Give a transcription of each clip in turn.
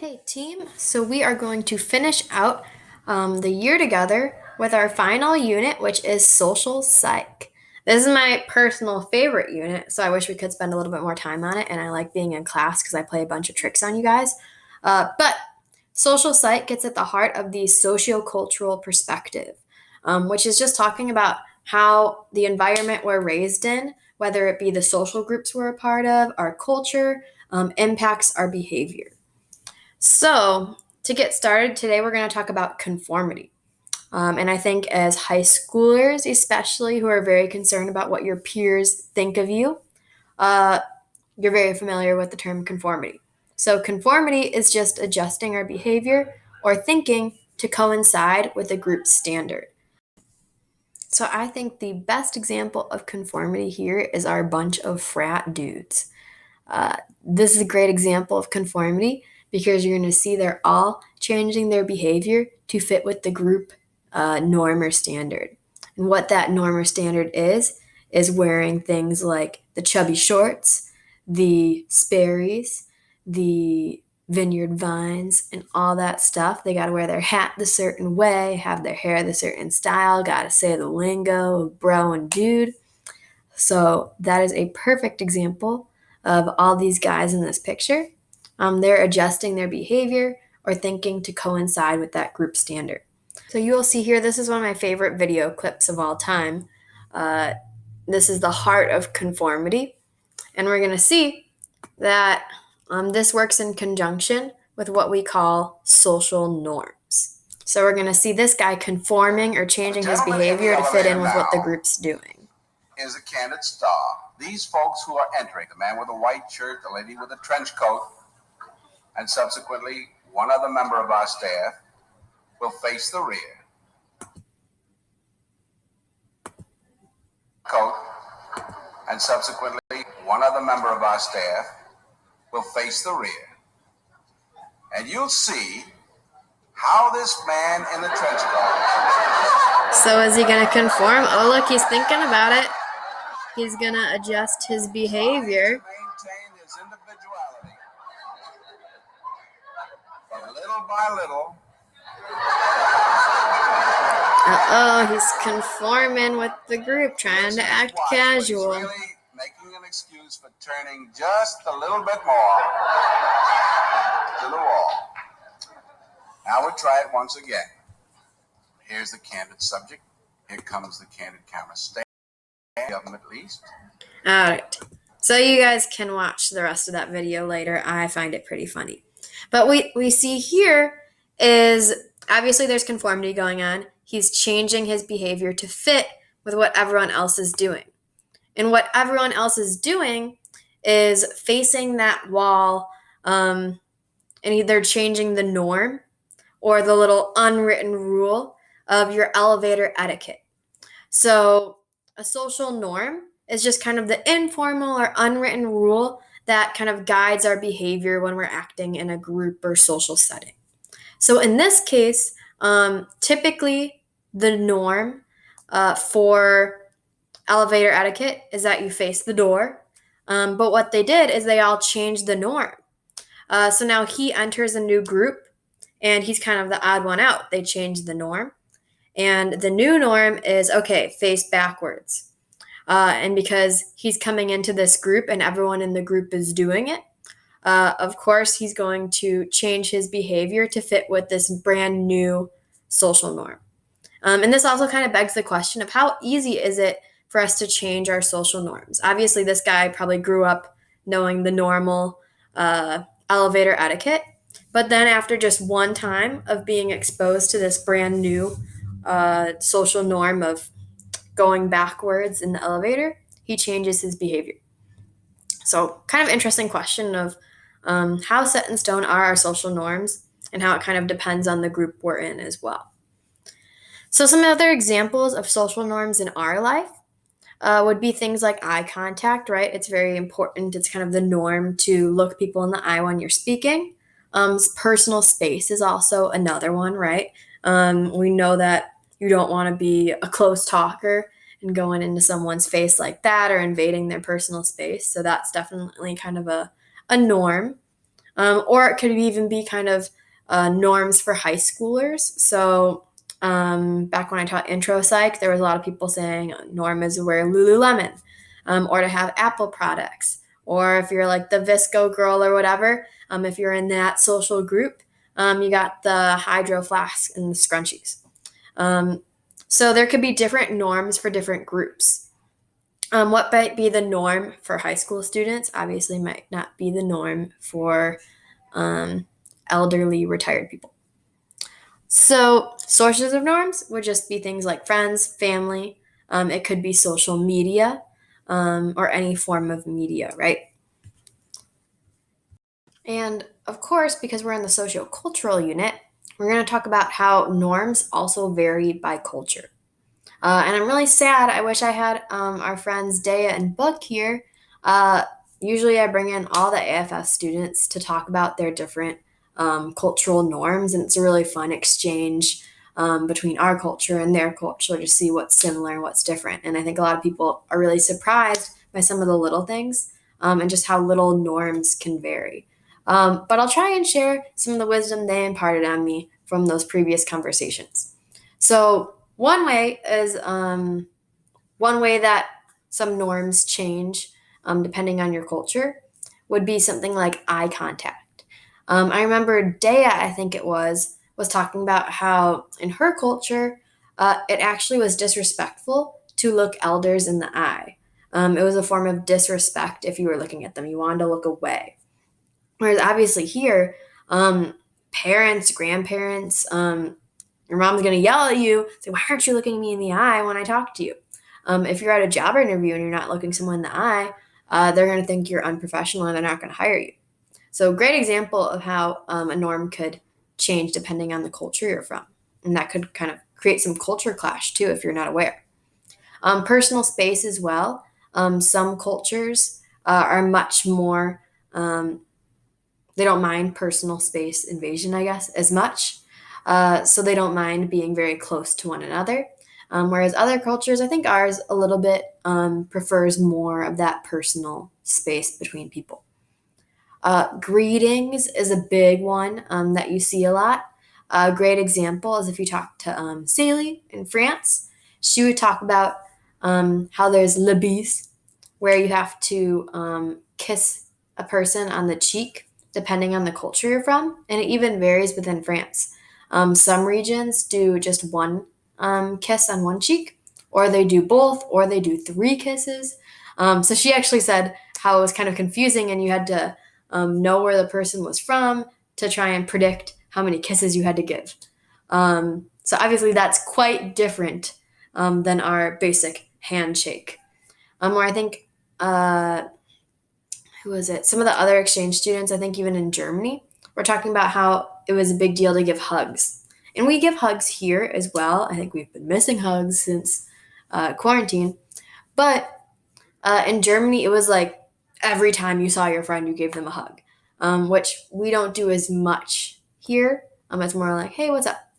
Hey team, so we are going to finish out the year together with our final unit, which is social psych. This is my personal favorite unit, so I wish we could spend a little bit more time on it. And I like being in class because I play a bunch of tricks on you guys. But social psych gets at the heart of the sociocultural perspective, which is just talking about how the environment we're raised in, whether it be the social groups we're a part of, our culture, impacts our behavior. So, to get started, today we're going to talk about conformity. And I think as high schoolers, especially who are very concerned about what your peers think of you, uh, you're very familiar with the term conformity. So, conformity is just adjusting our behavior or thinking to coincide with a group standard. So, I think the best example of conformity here is our bunch of frat dudes. Uh, this is a great example of conformity because you're going to see they're all changing their behavior to fit with the group norm or standard. And what that norm or standard is wearing things like the chubby shorts, the Sperry's, the vineyard vines, and all that stuff. They got to wear their hat the certain way, have their hair the certain style, got to say the lingo of bro and dude. So that is a perfect example of all these guys in this picture. They're adjusting their behavior or thinking to coincide with that group standard. So you will see here, this is one of my favorite video clips of all time. Uh, this is the heart of conformity. And we're going to see that this works in conjunction with what we call social norms. So we're going to see this guy conforming or changing his behavior to fit in with what the group's doing. Is a candid star. These folks who are entering, the man with a white shirt, the lady with a trench coat, and subsequently one other member of our staff will face the rear. Coat, and subsequently one other member of our staff will face the rear. And you'll see how this man in the trench coat. So is he going to conform? Oh, look, he's thinking about it. He's going to adjust his behavior. Maintain his individuality. But little by little. Uh-oh, he's conforming with the group, trying to act casual. He's really making an excuse for turning just a little bit more to the wall. Now we'll try it once again. Here's the candid subject. Here comes the candid camera. Stay of them at least. All right. So you guys can watch the rest of that video later. I find it pretty funny. But we see here is obviously there's conformity going on. He's changing his behavior to fit with what everyone else is doing. And what everyone else is doing is facing that wall, and either changing the norm or the little unwritten rule of your elevator etiquette. So a social norm is just kind of the informal or unwritten rule that kind of guides our behavior when we're acting in a group or social setting. So in this case, typically the norm for elevator etiquette is that you face the door. But what they did is they all changed the norm. So now he enters a new group and he's kind of the odd one out. They changed the norm. And the new norm is, okay, face backwards. And because he's coming into this group and everyone in the group is doing it, of course, he's going to change his behavior to fit with this brand new social norm. And this also kind of begs the question of how easy is it for us to change our social norms? Obviously, this guy probably grew up knowing the normal elevator etiquette. But then after just one time of being exposed to this brand new social norm of going backwards in the elevator, he changes his behavior. So kind of interesting question of how set in stone are our social norms and how it kind of depends on the group we're in as well. So some other examples of social norms in our life would be things like eye contact, right? It's very important. It's kind of the norm to look people in the eye when you're speaking. Personal space is also another one, right? We know that you don't want to be a close talker and going into someone's face like that or invading their personal space. So that's definitely kind of a norm. Or it could even be kind of norms for high schoolers. So back when I taught intro psych, there was a lot of people saying norm is to wear Lululemon, or to have Apple products. Or if you're like the Visco girl or whatever, if you're in that social group, you got the hydro flask and the scrunchies. Um, so there could be different norms for different groups. What might be the norm for high school students obviously might not be the norm for um, elderly retired people. So, sources of norms would just be things like friends, family. It could be social media, or any form of media, right? And of course, because we're in the sociocultural unit, we're going to talk about how norms also vary by culture. And I'm really sad. I wish I had our friends Dea and Book here. Uh, Usually, I bring in all the AFS students to talk about their different cultural norms, and it's a really fun exchange between our culture and their culture to see what's similar and what's different. And I think a lot of people are really surprised by some of the little things, and just how little norms can vary. But I'll try and share some of the wisdom they imparted on me from those previous conversations. So, one way that some norms change depending on your culture would be something like eye contact. I remember Dea, I think it was talking about how in her culture, it actually was disrespectful to look elders in the eye. It was a form of disrespect if you were looking at them. You wanted to look away. Whereas obviously here, um, parents, grandparents, your mom's gonna yell at you, say, "Why aren't you looking me in the eye when I talk to you?" If you're at a job interview and you're not looking someone in the eye, they're gonna think you're unprofessional and they're not gonna hire you. So, great example of how a norm could change depending on the culture you're from, and that could kind of create some culture clash too if you're not aware. Personal space as well. Some cultures are much more. They don't mind personal space invasion, I guess, as much. So they don't mind being very close to one another. Whereas other cultures, I think ours a little bit prefers more of that personal space between people. Greetings is a big one that you see a lot. A great example is if you talk to Celie in France, she would talk about how there's le bis, where you have to kiss a person on the cheek, depending on the culture you're from, and it even varies within France. Some regions do just one kiss on one cheek, or they do both, or they do three kisses. So she actually said how it was kind of confusing, and you had to know where the person was from to try and predict how many kisses you had to give. So obviously that's quite different than our basic handshake. Or I think who was it? Some of the other exchange students, I think even in Germany, were talking about how it was a big deal to give hugs. And we give hugs here as well. I think we've been missing hugs since quarantine. But in Germany, it was like every time you saw your friend, you gave them a hug, which we don't do as much here. It's more like, hey, what's up?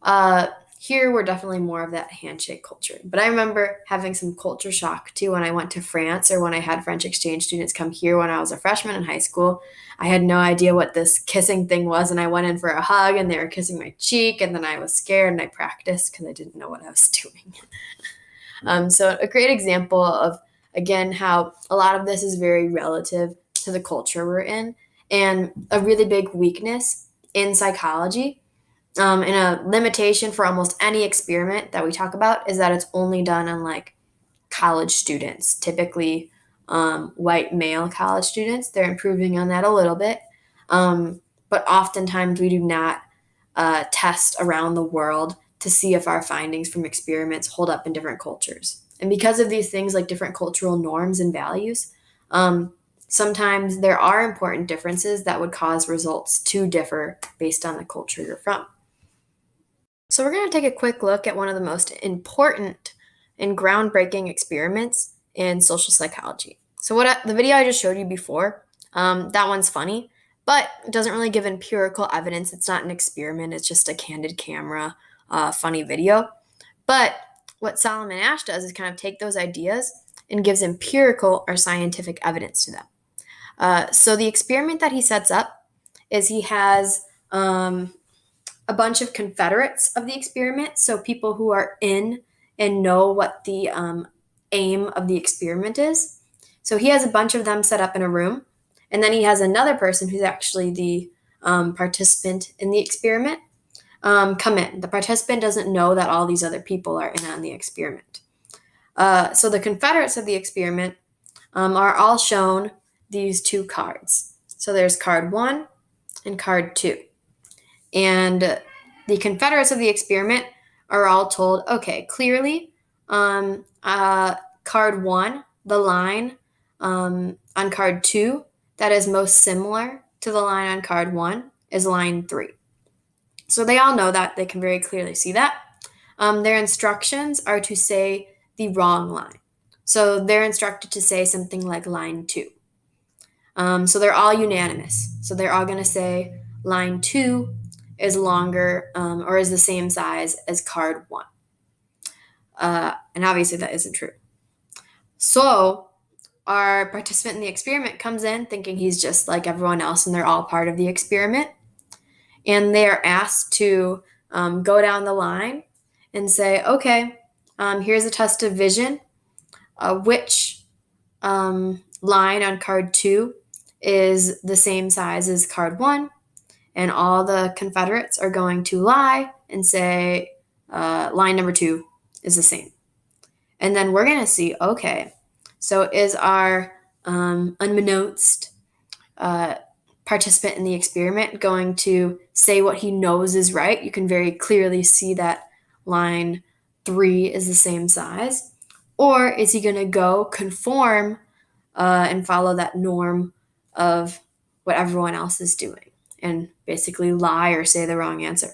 Uh, Here, we're definitely more of that handshake culture. But I remember having some culture shock too when I went to France or when I had French exchange students come here when I was a freshman in high school. I had no idea what this kissing thing was, and I went in for a hug and they were kissing my cheek, and then I was scared and I practiced because I didn't know what I was doing. So, a great example of, again, how a lot of this is very relative to the culture we're in, and a really big weakness in psychology, and a limitation for almost any experiment that we talk about is that it's only done on like college students, typically white male college students. They're improving on that a little bit. But oftentimes we do not test around the world to see if our findings from experiments hold up in different cultures. And because of these things like different cultural norms and values, sometimes there are important differences that would cause results to differ based on the culture you're from. So, we're going to take a quick look at one of the most important and groundbreaking experiments in social psychology. So, the video I just showed you before, that one's funny, but it doesn't really give empirical evidence. It's not an experiment, it's just a candid camera, funny video. But what Solomon Asch does is kind of take those ideas and gives empirical or scientific evidence to them. So the experiment that he sets up is he has a bunch of Confederates of the experiment, so people who are in and know what the aim of the experiment is. So he has a bunch of them set up in a room, and then he has another person who's actually the participant in the experiment come in. The participant doesn't know that all these other people are in on the experiment. So the Confederates of the experiment are all shown these two cards. So there's card 1 and card 2. And the Confederates of the experiment are all told, okay, clearly, card 1, the line on card 2 that is most similar to the line on card 1 is line 3. So they all know that. They can very clearly see that. Their instructions are to say the wrong line. So they're instructed to say something like line 2. So they're all unanimous. So they're all going to say line 2 is longer or is the same size as card 1. And obviously that isn't true. So our participant in the experiment comes in thinking he's just like everyone else and they're all part of the experiment. And they are asked to go down the line and say, okay, here's a test of vision. Which line on card 2 is the same size as card 1? And all the Confederates are going to lie and say line number 2 is the same. And then we're going to see, okay, so is our unbeknownst participant in the experiment going to say what he knows is right? You can very clearly see that line 3 is the same size. Or is he going to go conform and follow that norm of what everyone else is doing and basically lie or say the wrong answer?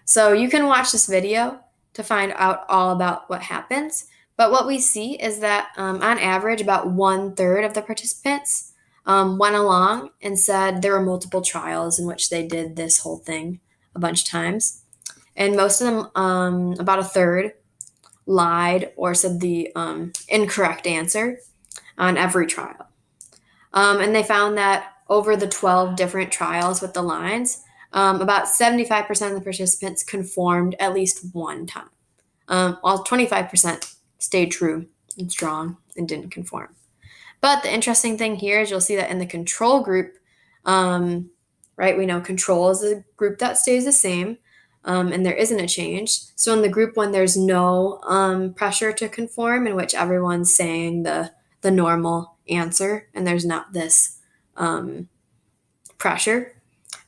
So you can watch this video to find out all about what happens. But what we see is that on average, about 1/3 of the participants went along and said there were multiple trials in which they did this whole thing a bunch of times. And most of them, about 1/3, lied or said the incorrect answer on every trial. And they found that over the 12 different trials with the lines, about 75% of the participants conformed at least one time, while 25% stayed true and strong and didn't conform. But the interesting thing here is you'll see that in the control group, right, we know control is a group that stays the same, and there isn't a change. So in the group when there's no pressure to conform, in which everyone's saying the normal answer and there's not this pressure,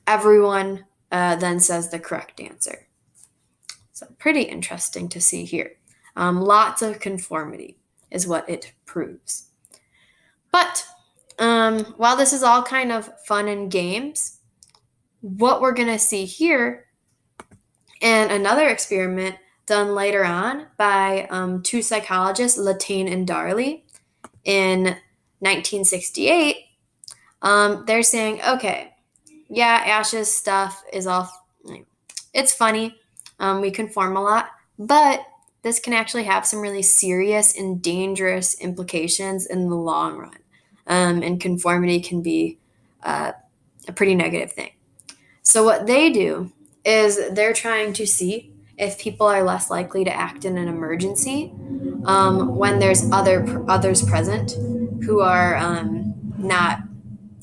everyone then says the correct answer. So pretty interesting to see here. Lots of conformity is what it proves. But while this is all kind of fun and games, what we're going to see here in another experiment done later on by two psychologists, Latane and Darley, in 1968, they're saying, okay, yeah, Ash's stuff is all, it's funny, we conform a lot, but this can actually have some really serious and dangerous implications in the long run. And conformity can be a pretty negative thing. So what they do is they're trying to see if people are less likely to act in an emergency when there's others present who are not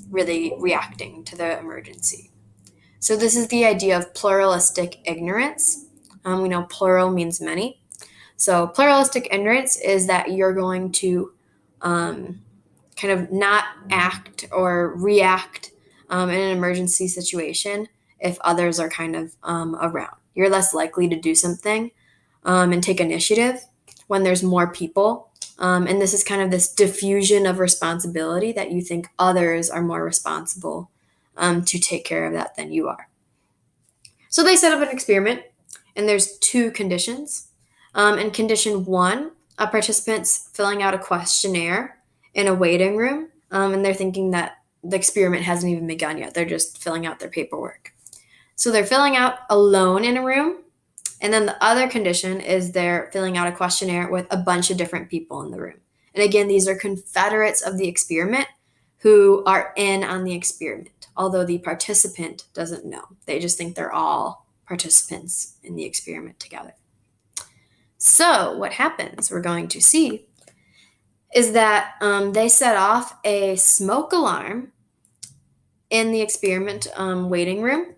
really reacting to the emergency. So this is the idea of pluralistic ignorance. We know plural means many. So pluralistic ignorance is that you're going to kind of not act or react in an emergency situation if others are kind of around. You're less likely to do something and take initiative when there's more people. And this is kind of this diffusion of responsibility that you think others are more responsible to take care of that than you are. So they set up an experiment, and there's two conditions. In condition 1, a participant's filling out a questionnaire in a waiting room, and they're thinking that the experiment hasn't even begun yet. They're just filling out their paperwork. So they're filling out alone in a room, and then the other condition is they're filling out a questionnaire with a bunch of different people in the room. And again, these are Confederates of the experiment who are in on the experiment, although the participant doesn't know. They just think they're all participants in the experiment together. So, what happens, we're going to see, is that they set off a smoke alarm in the experiment waiting room,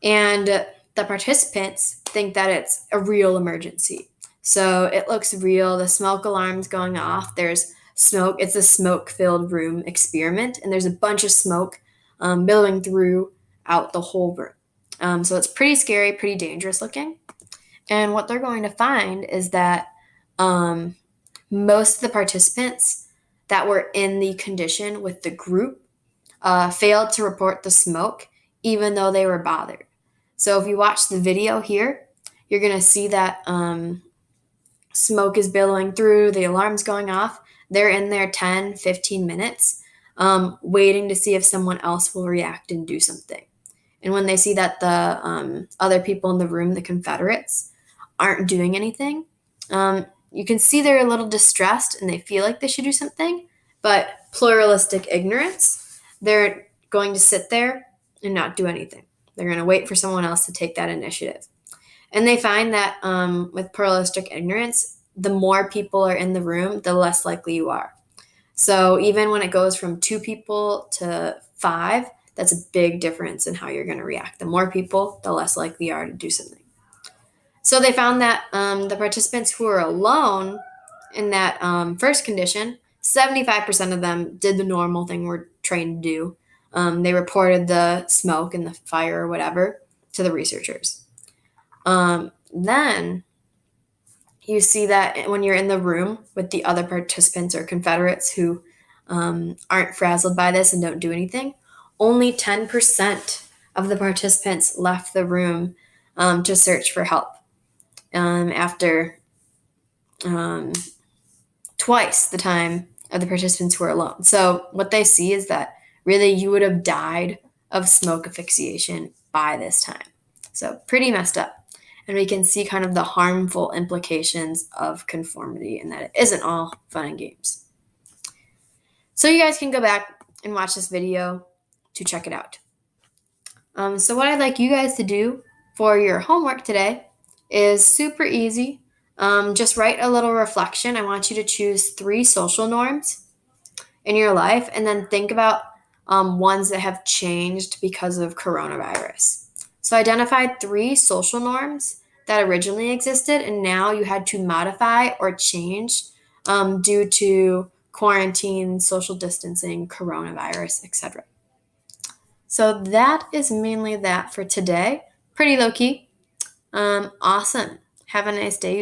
and the participants think that it's a real emergency. So it looks real. The smoke alarm's going off. There's smoke. It's a smoke-filled room experiment, and there's a bunch of smoke billowing throughout the whole room. So it's pretty scary, pretty dangerous looking. And what they're going to find is that most of the participants that were in the condition with the group failed to report the smoke, even though they were bothered. So if you watch the video here, you're going to see that smoke is billowing through, the alarm's going off. They're in there 10, 15 minutes, waiting to see if someone else will react and do something. And when they see that the other people in the room, the Confederates, aren't doing anything, you can see they're a little distressed and they feel like they should do something, but pluralistic ignorance, they're going to sit there and not do anything. They're going to wait for someone else to take that initiative. And they find that with pluralistic ignorance, the more people are in the room, the less likely you are. So even when it goes from 2 people to 5, that's a big difference in how you're going to react. The more people, the less likely you are to do something. So they found that the participants who were alone in that first condition, 75% of them did the normal thing we're trained to do. They reported the smoke and the fire or whatever to the researchers. Then you see that when you're in the room with the other participants or Confederates who aren't frazzled by this and don't do anything, only 10% of the participants left the room to search for help after twice the time of the participants who were alone. So what they see is that really you would have died of smoke asphyxiation by this time. So pretty messed up. And we can see kind of the harmful implications of conformity and that it isn't all fun and games. So you guys can go back and watch this video to check it out. So what I'd like you guys to do for your homework today is super easy. Just write a little reflection. I want you to choose 3 social norms in your life and then think about ones that have changed because of coronavirus. So identify 3 social norms that originally existed and now you had to modify or change due to quarantine, social distancing, coronavirus, etc. So that is mainly that for today. Pretty low key. Awesome. Have a nice day.